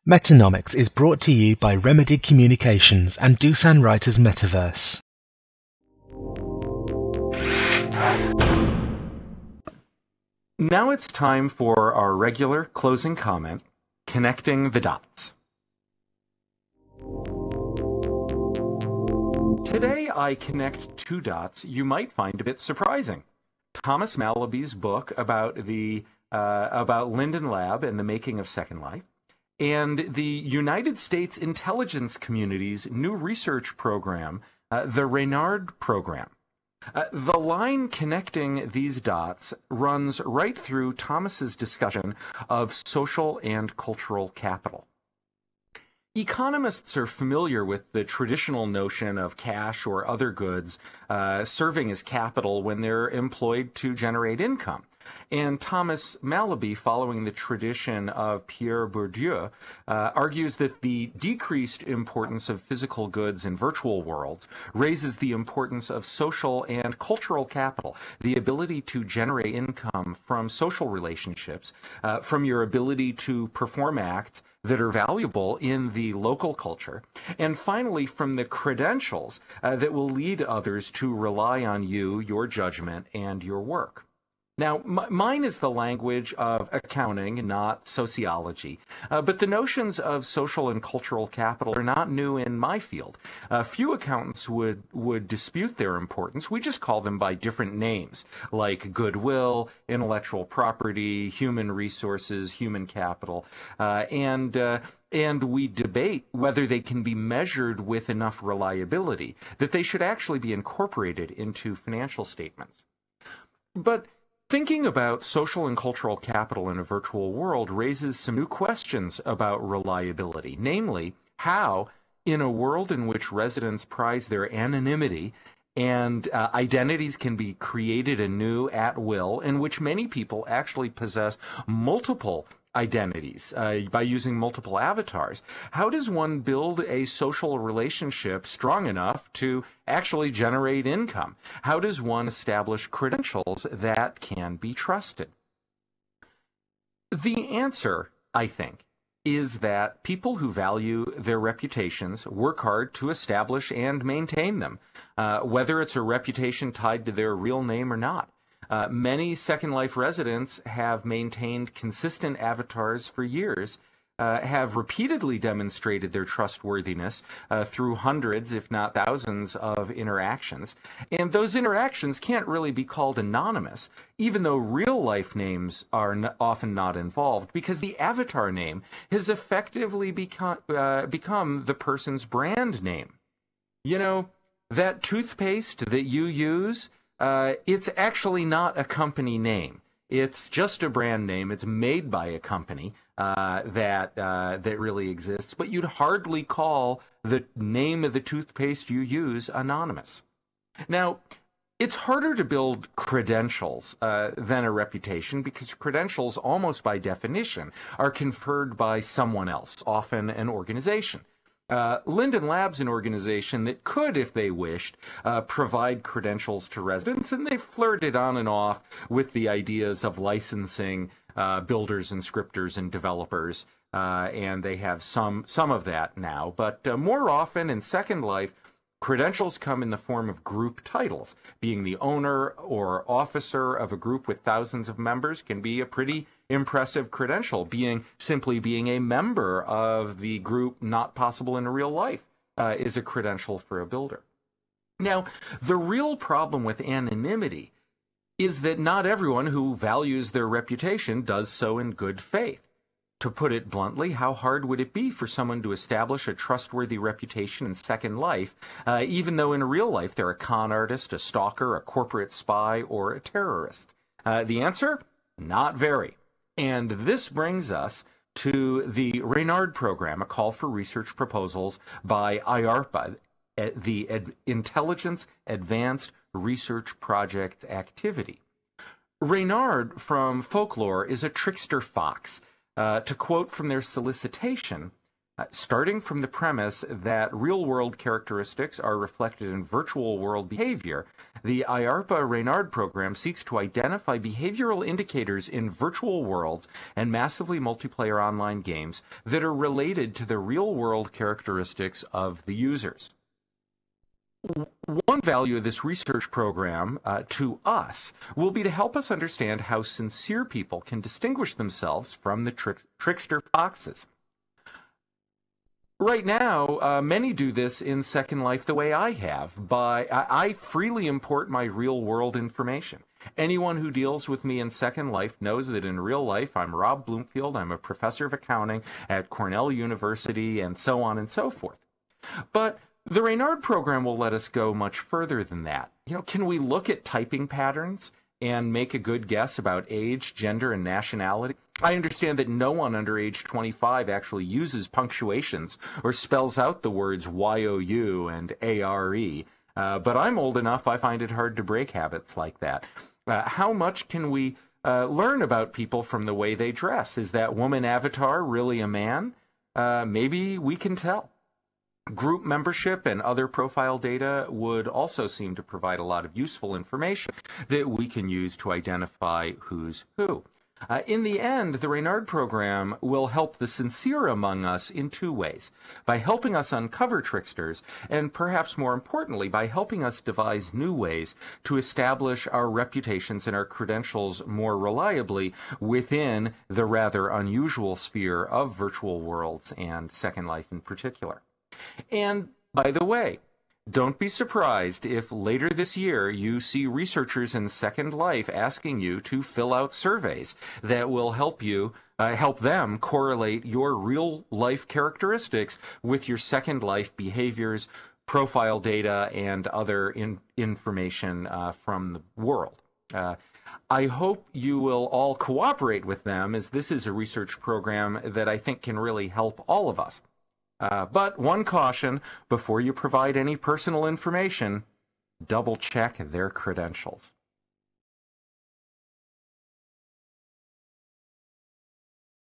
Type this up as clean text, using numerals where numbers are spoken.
Metanomics is brought to you by Remedy Communications and Dusan Writers Metaverse. Now it's time for our regular closing comment, connecting the dots. Today I connect two dots you might find a bit surprising. Thomas Malaby's book about Linden Lab and the making of Second Life, and the United States intelligence community's new research program, the Reynard program. The line connecting these dots runs right through Thomas's discussion of social and cultural capital. Economists are familiar with the traditional notion of cash or other goods serving as capital when they're employed to generate income. And Thomas Malaby, following the tradition of Pierre Bourdieu, argues that the decreased importance of physical goods in virtual worlds raises the importance of social and cultural capital, the ability to generate income from social relationships, from your ability to perform acts that are valuable in the local culture, and finally from the credentials that will lead others to rely on you, your judgment, and your work. Now, mine is the language of accounting, not sociology, but the notions of social and cultural capital are not new in my field. Few accountants would dispute their importance. We just call them by different names, like goodwill, intellectual property, human resources, human capital, and we debate whether they can be measured with enough reliability, that they should actually be incorporated into financial statements. But thinking about social and cultural capital in a virtual world raises some new questions about reliability, namely, how, in a world in which residents prize their anonymity and identities can be created anew at will, in which many people actually possess multiple identities by using multiple avatars. How does one build a social relationship strong enough to actually generate income? How does one establish credentials that can be trusted? The answer, I think, is that people who value their reputations work hard to establish and maintain them, whether it's a reputation tied to their real name or not. Many Second Life residents have maintained consistent avatars for years, have repeatedly demonstrated their trustworthiness through hundreds, if not thousands, of interactions. And those interactions can't really be called anonymous, even though real-life names are often not involved, because the avatar name has effectively become the person's brand name. You know, that toothpaste that you use, it's actually not a company name. It's just a brand name. It's made by a company that really exists, but you'd hardly call the name of the toothpaste you use anonymous. Now, it's harder to build credentials than a reputation, because credentials, almost by definition, are conferred by someone else, often an organization. Linden Lab's an organization that could, if they wished, provide credentials to residents, and they've flirted on and off with the ideas of licensing builders and scripters and developers, and they have some of that now. But more often in Second Life, credentials come in the form of group titles. Being the owner or officer of a group with thousands of members can be a pretty impressive credential. Simply being a member of the group not possible in real life is a credential for a builder. Now, the real problem with anonymity is that not everyone who values their reputation does so in good faith. To put it bluntly, how hard would it be for someone to establish a trustworthy reputation in Second Life, even though in real life they're a con artist, a stalker, a corporate spy, or a terrorist? The answer? Not very. And this brings us to the Reynard program, a call for research proposals by IARPA, the Intelligence Advanced Research Project Activity. Reynard from folklore is a trickster fox. To quote from their solicitation, starting from the premise that real-world characteristics are reflected in virtual world behavior, the IARPA-Reynard program seeks to identify behavioral indicators in virtual worlds and massively multiplayer online games that are related to the real-world characteristics of the users. One value of this research program to us will be to help us understand how sincere people can distinguish themselves from the trickster foxes. Right now, many do this in Second Life the way I have. I freely import my real-world information. Anyone who deals with me in Second Life knows that in real life, I'm Rob Bloomfield. I'm a professor of accounting at Cornell University, and so on and so forth. But the Reynard program will let us go much further than that. Can we look at typing patterns and make a good guess about age, gender, and nationality? I understand that no one under age 25 actually uses punctuations or spells out the words Y-O-U and A-R-E, but I'm old enough I find it hard to break habits like that. How much can we learn about people from the way they dress? Is that woman avatar really a man? Maybe we can tell. Group membership and other profile data would also seem to provide a lot of useful information that we can use to identify who's who. In the end, the Reynard program will help the sincere among us in two ways: by helping us uncover tricksters, and perhaps more importantly, by helping us devise new ways to establish our reputations and our credentials more reliably within the rather unusual sphere of virtual worlds and Second Life in particular. And by the way, don't be surprised if later this year you see researchers in Second Life asking you to fill out surveys that will help them correlate your real life characteristics with your Second Life behaviors, profile data, and other information from the world. I hope you will all cooperate with them, as this is a research program that I think can really help all of us. But one caution: before you provide any personal information, double check their credentials.